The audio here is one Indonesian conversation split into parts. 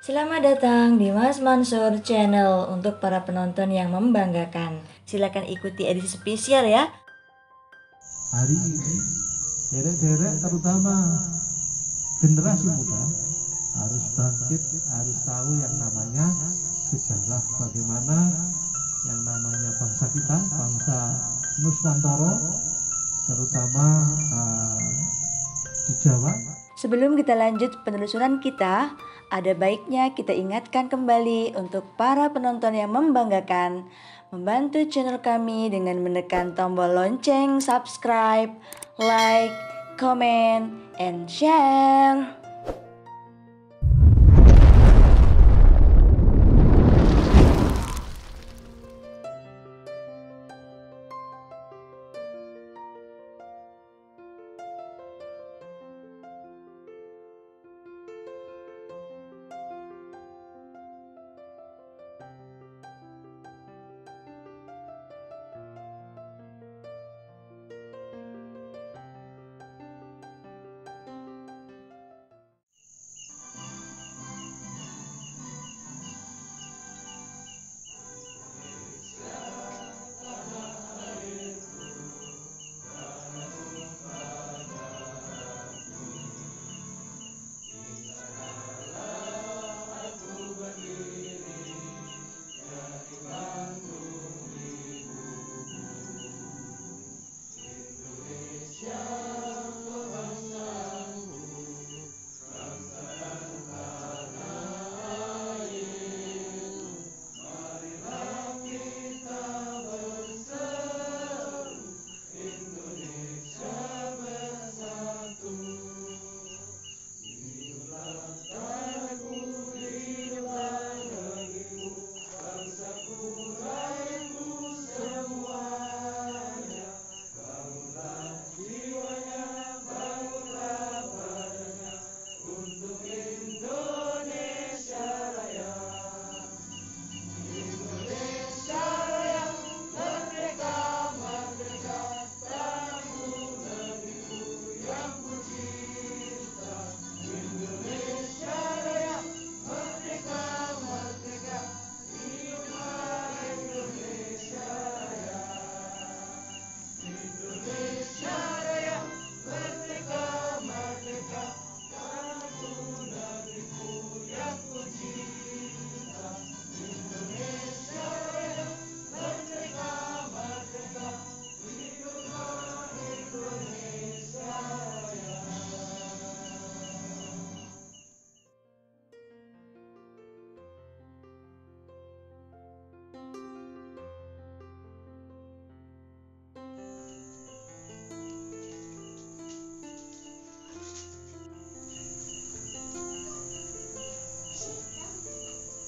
Selamat datang di Mas Mansur Channel untuk para penonton yang membanggakan. Silakan ikuti edisi spesial ya. Hari ini derek-derek terutama generasi muda harus bangkit, harus tahu yang namanya sejarah, bagaimana yang namanya bangsa kita, bangsa Nuswantara, terutama di Jawa. Sebelum kita lanjut penelusuran kita, ada baiknya kita ingatkan kembali untuk para penonton yang membanggakan, membantu channel kami dengan menekan tombol lonceng, subscribe, like, comment, and share.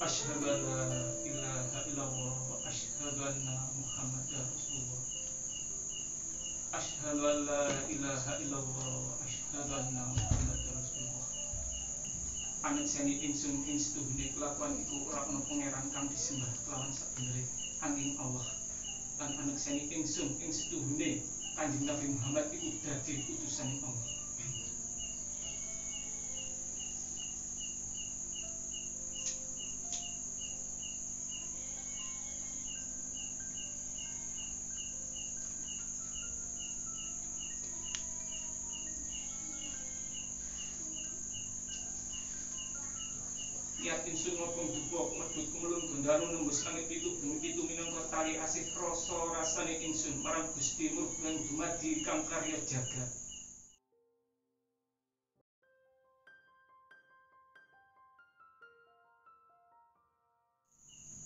Asyhadu an la ilaha illallah wa asyhadu anna Muhammadar Rasulullah. Asyhadu an la ilaha illallah wa asyhadu anna Muhammadar Rasulullah. Anak seni ingsun ing setuhune kelakuan iku ora ana pangeran kang disembah kelawan sabenere angin Allah. Lan anak seni ingsun ing setuhune Kanjeng Nabi Muhammad iku dadi utusan Allah. Niat ingsun ngobong jubok medhut kemelun gondalu nembus langit pitu bumi pitu minangka tali asih rasa rasane ingsun marang Gusti murbulan dumadi kang karya jagat.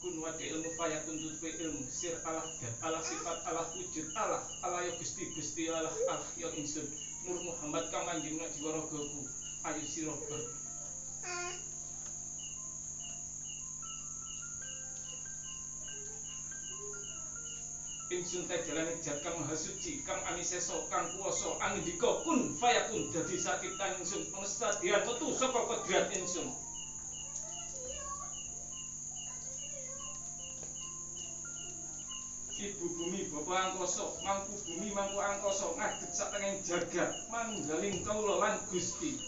Kun wadi ilmu fayakun tutupi ilmu sir Allah dan Allah sifat Allah wujud Allah Allah ya Gusti Gusti Allah Allah ya ingsun Nur Muhammad kang manjing nek jiwaragaku ayu sira ber ingsun tejalane jat kang maha suci kang anisesa kang kuwasa angindika kun fayakun dadi sakiptan ingsun pangestadian metu saka kodrat ingsun. Ibu bumi bapa angkasa mangku bumi mangku angkasa ngadeg satengahing jagat manunggaling kawula lan Gusti.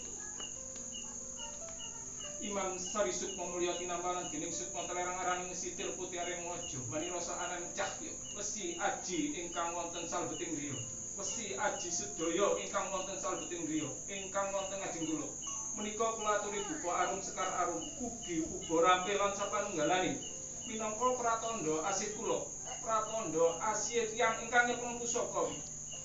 Imam Sari Sukma Mulya tinambalan dening Sukma Telerang Araning Sitil Putiaring Mojo Mani rasa anan cahya wesi aji ingkang wonten salbeting griya wesi aji sedaya ingkang wonten salbeting griya ingkang wonten ngajeng kula menika kula aturi buka arum sekar arum ugi uga rampil lan sapanunggalaning minangka pratandha asih kula pratandha asih tiyang ingkang nyepeng pusaka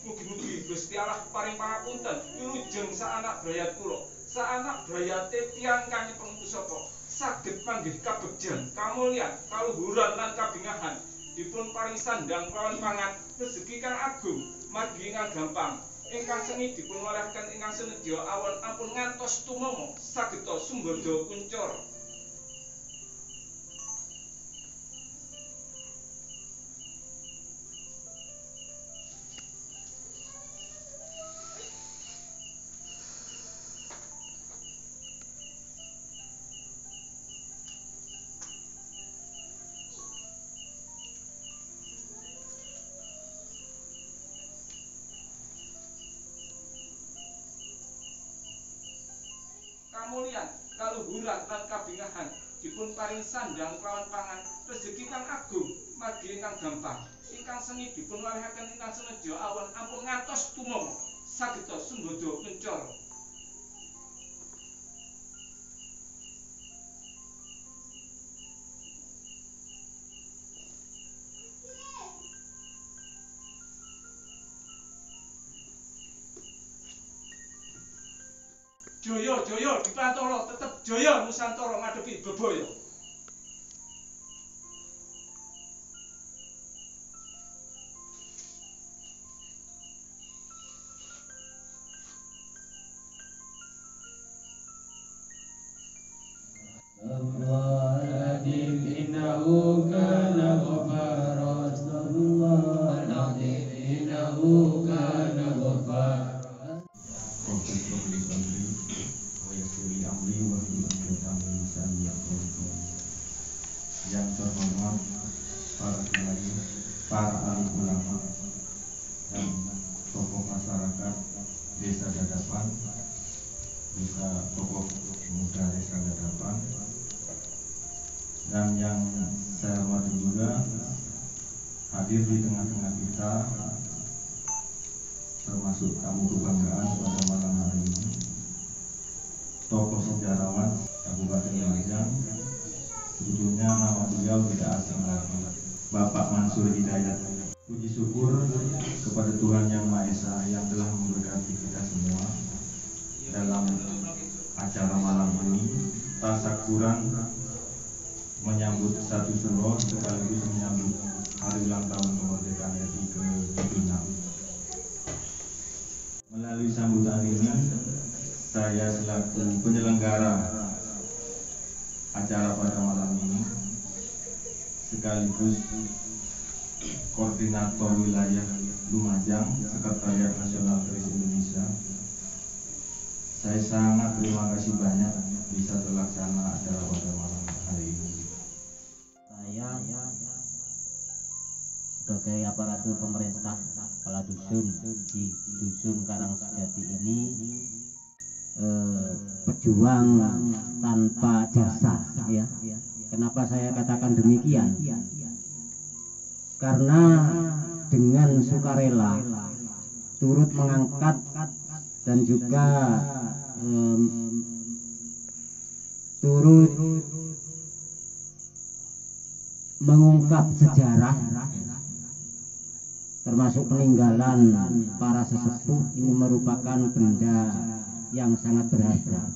mugi-mugi Gusti Allah paring pangapunten wilujeng sa anak brayat kula sa anak brayate tiyang kang nyepeng pusaka saged panggih kabegjan kamulyan kaluhuran lan kabingahan dipun paring sandang kelawan pangan rezeki kang agung margi ingkang gampang ingkang sengit dipun walahaken ingkang senedya awan ampun ngantos tumama saged sumbada kuncara. Kamulyan, kaluhuran lan kabingahan dipun paring sandang kelawan pangan rezeki kang agung margi ingkang gampang ingkang sengit dipun walahaken ingkang senedya awan ampun ngantos tumama saged sumbada kuncara. Jaya jaya Dipantara tetep jaya Nusantara ngadepi bebaya. Yang terhormat para kiai, para alim ulama, dan tokoh masyarakat Desa Dadapan, juga tokoh muda Desa Dadapan, dan yang saya hormati juga hadir di tengah-tengah kita, termasuk tamu kebanggaan pada malam hari ini, tokoh sejarawan Kabupaten Lumajang. Sebetulnya nama beliau tidak asing lagi, Bapak Mansur Hidayat. Puji syukur kepada Tuhan Yang Maha Esa yang telah memberkati kita semua dalam acara malam ini. Tak kurang menyambut satu suro sekaligus menyambut hari ulang tahun kemerdekaan RI ke-76. Melalui sambutan ini, saya selaku penyelenggara acara pada malam ini sekaligus koordinator wilayah Lumajang Sekretariat Nasional Keris Indonesia, saya sangat terima kasih banyak bisa terlaksana acara pada malam hari ini. Saya sebagai aparatur pemerintah kepala dusun di dusun Karangsejati ini pejuang tanpa jasa, ya. Kenapa saya katakan demikian? Karena dengan sukarela turut mengangkat dan juga turut mengungkap sejarah termasuk peninggalan para sesepuh. Ini merupakan benda yang sangat berharga,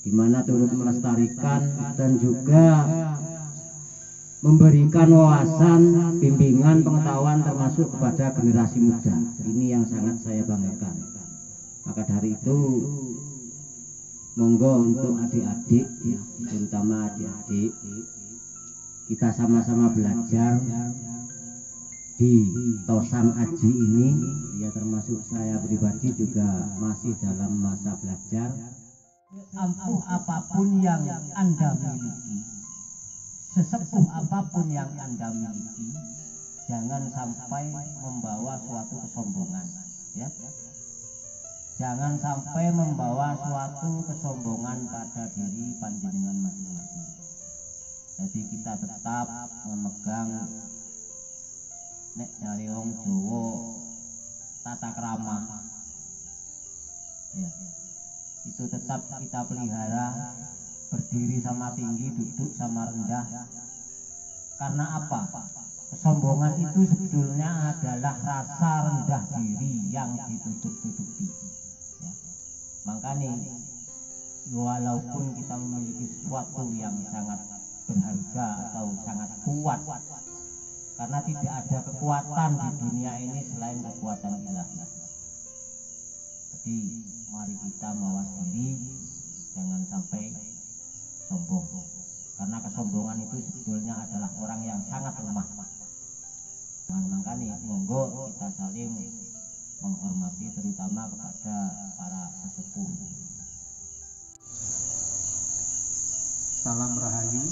di mana turut melestarikan dan juga memberikan wawasan, bimbingan, pengetahuan termasuk kepada generasi muda. Ini yang sangat saya banggakan. Maka dari itu, monggo untuk adik-adik, ya, terutama adik-adik, kita sama-sama belajar di Tosan Aji ini, ya, termasuk saya pribadi juga masih dalam masa belajar. Ampuh apapun yang Anda miliki, sesepuh apapun yang Anda miliki, jangan sampai membawa suatu kesombongan, ya. jangan sampai membawa suatu kesombongan pada diri panjenengan masing-masing. Jadi kita tetap memegang nek dari wong Jawa tata krama, ya, itu tetap kita pelihara, berdiri sama tinggi, duduk sama rendah. Karena apa? Kesombongan itu sebetulnya adalah rasa rendah diri yang ditutup-tutupi, ya. Makanya walaupun kita memiliki sesuatu yang sangat berharga atau sangat kuat, karena tidak ada kekuatan di dunia ini selain kekuatan ilahi. Jadi mari kita mawas diri, jangan sampai sombong, karena kesombongan itu sebetulnya adalah orang yang sangat lemah. Makanya monggo kita saling menghormati, terutama kepada para sesepuh. Salam Rahayu,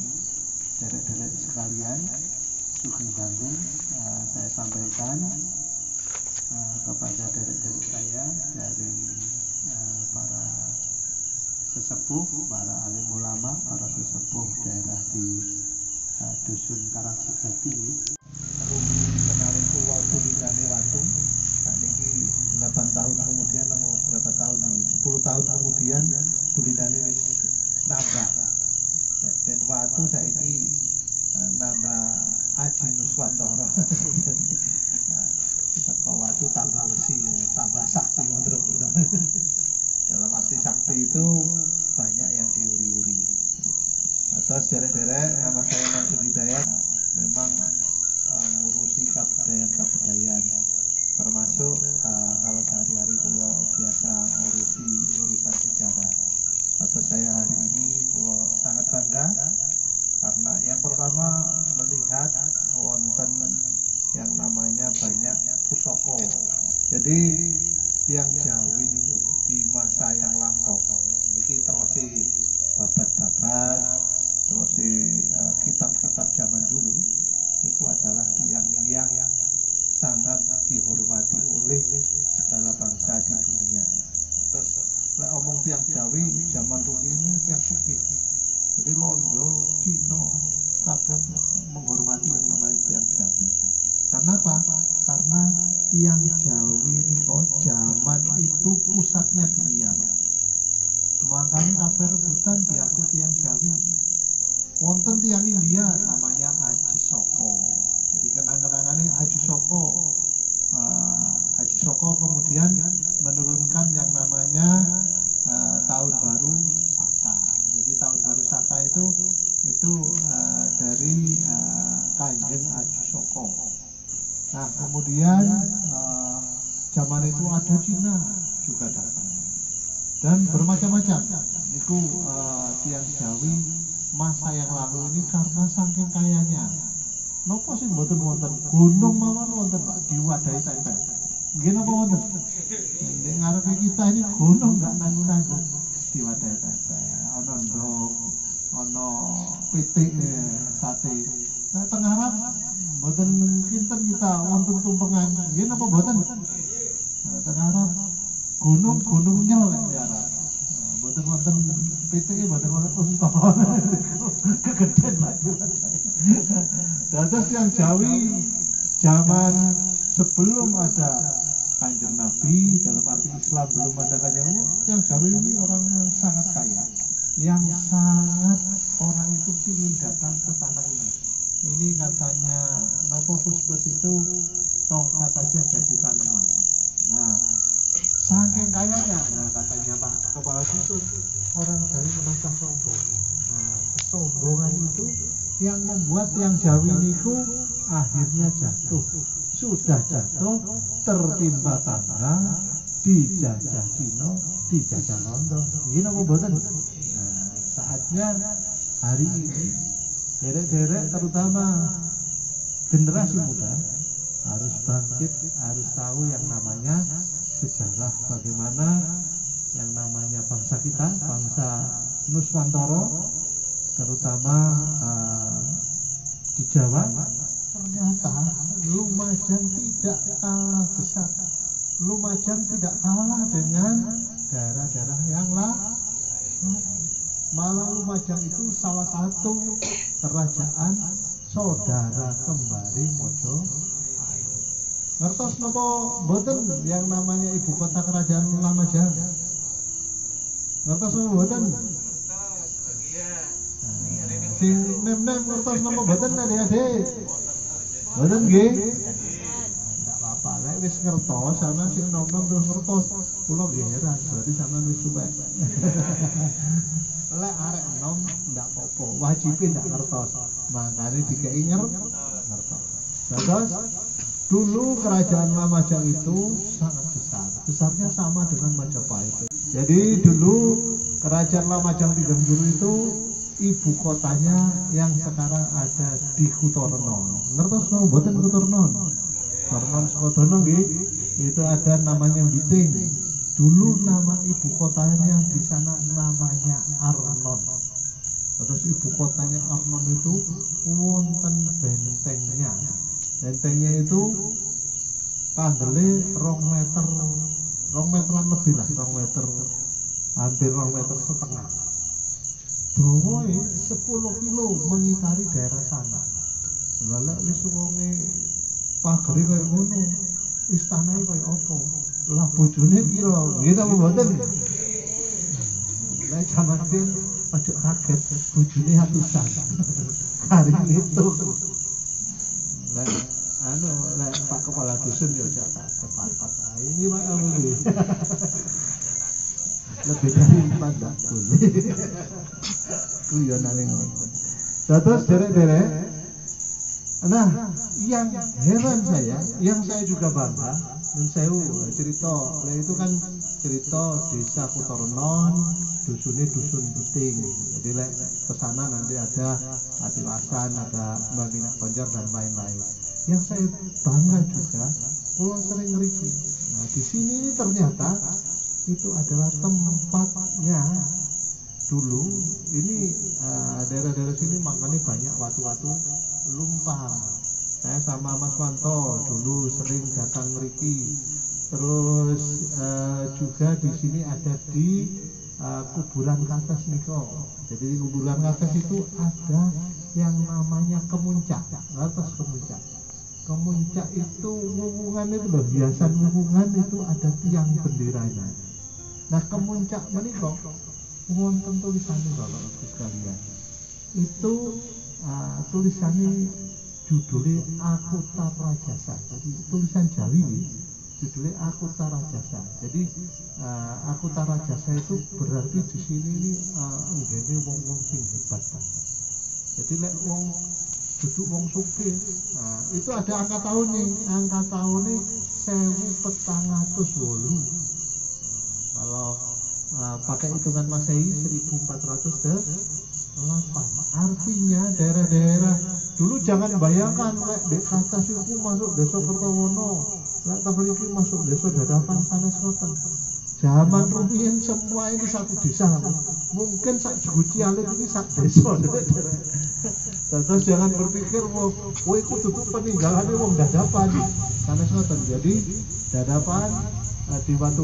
derek-derek sekalian, Sugeng Bangun. Saya sampaikan kepada derek-derek saya dari para sesepuh, para alim ulama, para sesepuh daerah di Dusun Karangsejati. Kenalin pulau Tulindane Watu. Saat ini 8 tahun kemudian, atau berapa tahun ini? 10 tahun kemudian Tulindane wis nambah. Dan Watu saiki nambah Aji Nuswantoro. Teko Watu tambah besi, tambah sakti. Dalam arti sakti itu banyak yang diuri-uri. Terus derek-derek, nama saya Mansur Hidayat, memang ngurusi kabudayaan, termasuk kalau sehari-hari kalau biasa ngurusi urusan sejarah. Atau saya hari ini kalau sangat bangga karena yang pertama melihat wonten yang namanya banyak pusoko. Jadi tiang Jawi itu di masa yang lampau ini terus babat-babat, terus kitab-kitab zaman dulu itu adalah tiang yang sangat dihormati oleh segala bangsa di dunia. Terus omong tiang Jawi zaman dulu ini tiang sugih. Jadi Londo, Cino, kabeh menghormati yang namanya tiang Jawi. Karena apa? Karena tiang Jawi ini zaman itu pusatnya dunia, Pak. Makanya kabeh rebutan diaku tiang Jawi. Wonten tiang India namanya Haji Soko. Jadi kenang-kenangannya Haji Soko. Haji Soko kemudian menurunkan yang namanya tahun baru Saka. Jadi tahun baru Saka itu dari Kanjeng Haji Soko. Nah kemudian zaman itu ada Cina juga datang dan bermacam-macam. Itu tiang Jawi masa yang lalu ini karena saking kayanya. Nopo sih mboten wonten gunung mawon wonten Pak diwadahi tempe. Nggih napa wonten? Nek ngarepe kita ini gunung enggak nanggung-nanggung diwadahi tempe. Ana ndok, ana pitik sate. Nah tengah harap mboten kinten kita wonten tumpengan. Nggih napa mboten? Tengah harap gunung nyel nek arep. Mboten wonten pitik, mboten wonten unta. Kegeden Pak diwadahi. Terus yang Jawi zaman sebelum ada Kanjeng Nabi, dalam arti Islam belum ada Kanjeng Nabi, yang Jawi ini orang yang sangat kaya, yang sangat orang itu ingin datang ke tanah ini. Ini katanya Nopo Puspes itu tongkat aja jadi tanaman. Nah, saking kayanya, nah katanya Pak Kepala Dusun, orang Jawi merasa sombong. Nah, kesombongan itu yang membuat yang Jawi niku akhirnya jatuh. Sudah jatuh tertimpa tangga, dijajah Cina, dijajah Londo. Ini apa boten? Nah, saatnya hari ini derek-derek terutama generasi muda harus bangkit, harus tahu yang namanya sejarah, bagaimana yang namanya bangsa kita, bangsa Nuswantoro, terutama di Jawa, ternyata Lumajang tidak kalah besar Lumajang tidak kalah dengan daerah-daerah yang lain. Malah Lumajang itu salah satu kerajaan saudara kembali Mojopahit. Ngertos napa mboten yang namanya ibu kota kerajaan Lumajang? Ngertos napa mboten? Sing nem-nem ngertos napa mboten adik-adik? Mboten nggih? Ndak apa-apa, lek wis ngertos sampean sing nom-nom terus ngertos. Kula nggih heran, berarti sampean wis suwek. Lek arek nom ndak apa-apa, wajibe ndak ngertos. Makane dikei ngertos. Terus dulu kerajaan Lumajang itu sangat besar. Besarnya sama dengan Majapahit. Jadi dulu kerajaan Lumajang Tideng Guru itu ibu kotanya yang sekarang ada di Kutornon. Ngertos no mboten Kutornon? Kutornon Sukodono nggih. Itu ada namanya Biting. Dulu nama ibu kotanya di sana namanya Arnon. Terus ibu kotanya Arnon itu wonten bentengnya. Bentengnya itu kandele 2 meter, 2 meteran lebih lah, 2 meter, hampir 2 meter setengah. Dawane 10 kilo mengitari daerah sana. Lha wis wonge pagere koyo ngono, istanae koyo apa? Lah bojone pira? Nggih ta mboten? Lah jaman ben aja kaget bojone atusan. Hari itu. Lah lah Pak Kepala Dusun ya aja tak tepat. Ini Pak Amuli. Lebih dari 4 enggak boleh. Guyonane ngono. Terus derek-derek. Nah, yang heran yang saya juga bangga, nun sewu cerita, itu kan cerita desa Kutornon, dusunnya dusun Biting. Jadi kesana nanti ada Atilasan, ada Mbak Minak Konjar dan lain-lain. Yang saya bangga juga, pulau sering ngeriki. Nah di sini ternyata itu adalah tempatnya dulu. Ini daerah-daerah sini makanya banyak watu-watu lumpang. Saya sama Mas Wanto dulu sering datang ngeriki. Terus juga di sini ada di kuburan Kates niko. Jadi di kuburan Kates itu ada yang namanya kemuncak. Atas kemuncak. Kemuncak itu wuwungan itu loh, hiasan wuwungan itu ada tiang benderanya. Nah kemuncak menika wonten tulisannya kalau sekalian. Itu tulisannya judulnya Aku Tarajasa. Jadi tulisan Jawi judulnya Aku Tarajasa. Jadi Aku Tarajasa itu berarti di sini ini nggene wong-wong sing hebat. Jadi lek wong duduk wong sugih. Nah, itu ada angka tahun nih. Angka tahun nih 1408. Kalau pakai hitungan Masehi 1408. Artinya daerah-daerah dulu jangan bayangkan lek di atas itu masuk Desa Kertowono, lek mriki masuk Desa Dadapan sanes ngoten. Zaman rumiyin semua ini satu desa. Mungkin sak Juguci Alit ini sak desa. Terus jangan berpikir wah itu tutup peninggalannya wong Dadapan. Sanes ngoten. Jadi Dadapan di Watu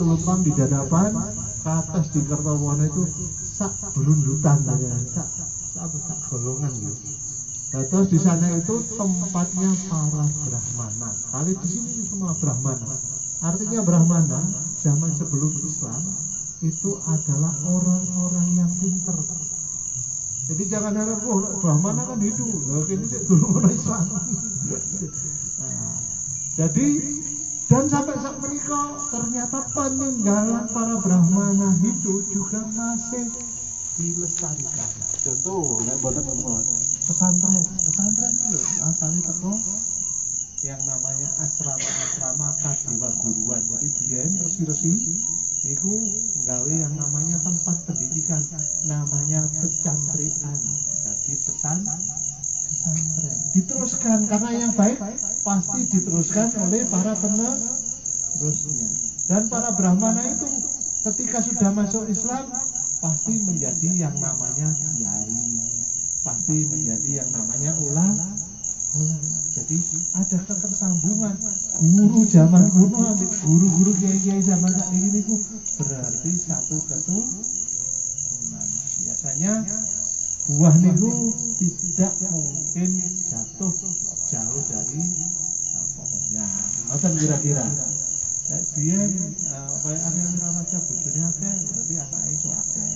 Lumpang di Dadapan, ke atas di Kertowono itu sak berundutan ya, sak golongan gitu. Terus di sana itu tempatnya para Brahmana. Kali di sini semua Brahmana. Artinya Brahmana zaman sebelum Islam itu adalah orang-orang yang pinter. Jadi jangan harap Brahmana kan hidup. Ini sih dulu orang Islam. Nah, jadi dan sampai saat menikah ternyata peninggalan para Brahmana itu juga masih dilestarikan. Contoh, pesantren itu asalnya teko yang namanya asrama Kadewa Guruan. Jadi biyen resi-resi niku nggawe yang namanya tempat pendidikan, namanya pecantrian. Jadi pesantren diteruskan karena yang baik pasti diteruskan oleh para penerusnya. Dan para Brahmana itu ketika sudah masuk Islam pasti menjadi yang namanya kiai, pasti menjadi yang namanya Jadi ada ketersambungan guru zaman kuno ambek guru-guru kiai-kiai zaman saat ini niku berarti satu keturunan. Biasanya buah niku tidak mungkin jatuh jauh dari pohonnya. Ngoten kira-kira. Nek biyen kaya Arya Wiraraja bojone akeh berarti anake iso akeh.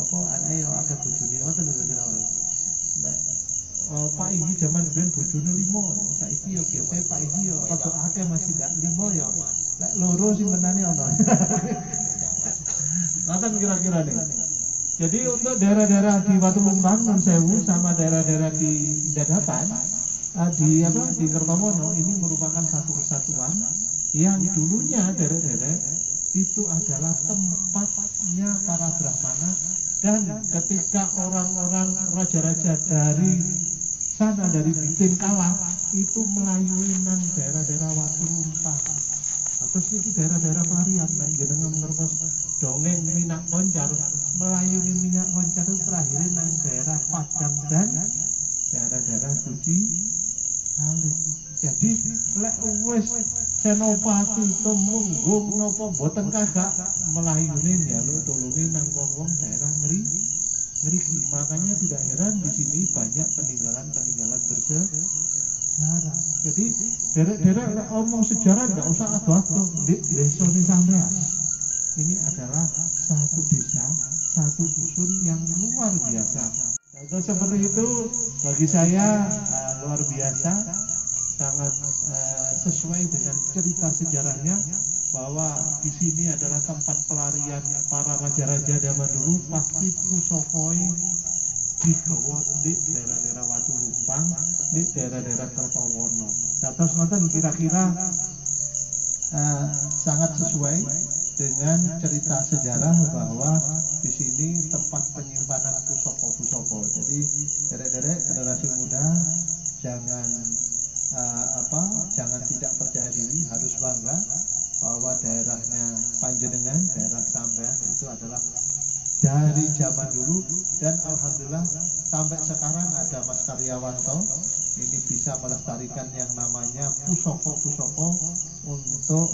Apa anake yo akeh bojone ngoten kira-kira. Nek Pak Iki zaman biyen bojone 5, saiki yo biasane Pak Iki yo rada akeh masih ndak 5 yo. Lek loro simpenane ono. Ngoten kira-kira nih. Jadi untuk daerah-daerah di Watulungkang, Non Sewu sama daerah-daerah di Dadapan di Kertomono ini merupakan satu kesatuan yang dulunya daerah-daerah itu adalah tempatnya para Brahmana, dan ketika orang-orang raja-raja dari sana dari Bitin kalah itu melayui nang daerah-daerah Watulungkang. Terus ini daerah-daerah pelarian, nah jenengan ngertos dongeng minyak koncar, melayuni minyak koncar itu terakhir nang daerah Padang dan daerah-daerah Suci Salih. Jadi lek wis Senopati Tumenggung napa boten kagak melayuni njaluk tulungi nang wong-wong daerah ngriki. Makanya tidak heran di sini banyak peninggalan-peninggalan bersejarah. Jadi daerah omong sejarah nggak usah adu-adu. Di desa ini sampean ini adalah satu desa, satu dusun yang luar biasa. Nah, seperti itu bagi saya luar biasa, sangat sesuai dengan cerita sejarahnya bahwa di sini adalah tempat pelarian para raja-raja zaman dulu. Pasti pusokoi digawa di daerah-daerah Watulungkang, di daerah-daerah Kertowono. Nah, terus nonton kira-kira sangat sesuai dengan cerita sejarah bahwa di sini tempat penyimpanan pusoko-pusoko. Jadi derek-derek generasi muda jangan jangan tidak percaya diri, harus bangga bahwa daerahnya panjenengan, daerah sampean itu adalah dari zaman dulu, dan alhamdulillah sampai sekarang ada Mas Karyawanto ini bisa melestarikan yang namanya pusoko-pusoko untuk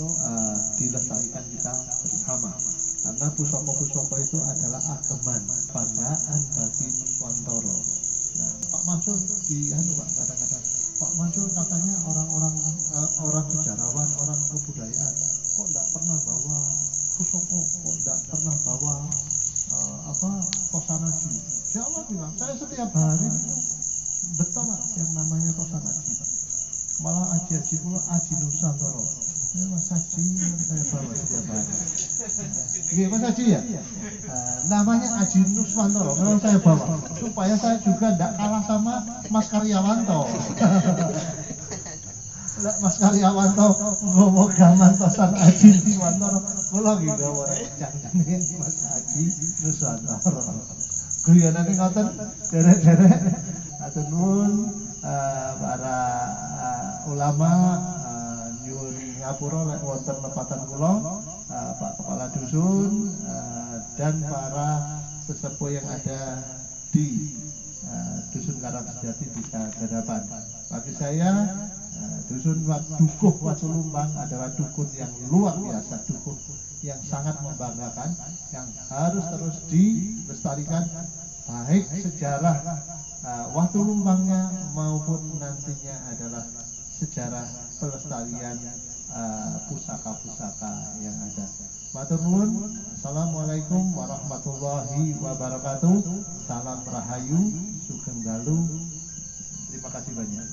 dilestarikan kita bersama, karena pusoko-pusoko itu adalah ageman banggaan bagi Nuswantoro. Nah, Pak Mansur Pak kadang-kadang Pak Mansur katanya orang sejarawan, orang kebudayaan kok tidak pernah bawa pusoko, kok tidak pernah bawa Tosanaji. Jawab bilang, saya setiap hari itu betul lah yang namanya Tosanaji. Malah aji-aji pula Aji Nusantara. Ya Mas Haji saya bawa setiap hari. Iya Mas Haji ya. Namanya Aji Nusantara. Memang saya bawa supaya saya juga tidak kalah sama Mas Karyawanto. Mas Karyawanto ngomong gaman tosan Aji Nuswantoro, kula nggih gawe janjane Mas Aji Nuswantoro. Guyonane ngoten derek-derek atur nuwun para ulama nyuwun ngapura lek wonten nepatan kula, Pak Kepala Dusun dan para sesepuh yang ada di Dusun Karangsejati Desa Dadapan. Bagi saya Dusun Dukuh Watulungkang adalah dukun yang luar biasa, dukun yang sangat membanggakan, yang harus terus dilestarikan, baik sejarah Watulungkangnya maupun nantinya adalah sejarah pelestarian pusaka-pusaka yang ada. Matur nuwun. Assalamualaikum warahmatullahi wabarakatuh. Salam Rahayu, Sugeng Dalu. Terima kasih banyak.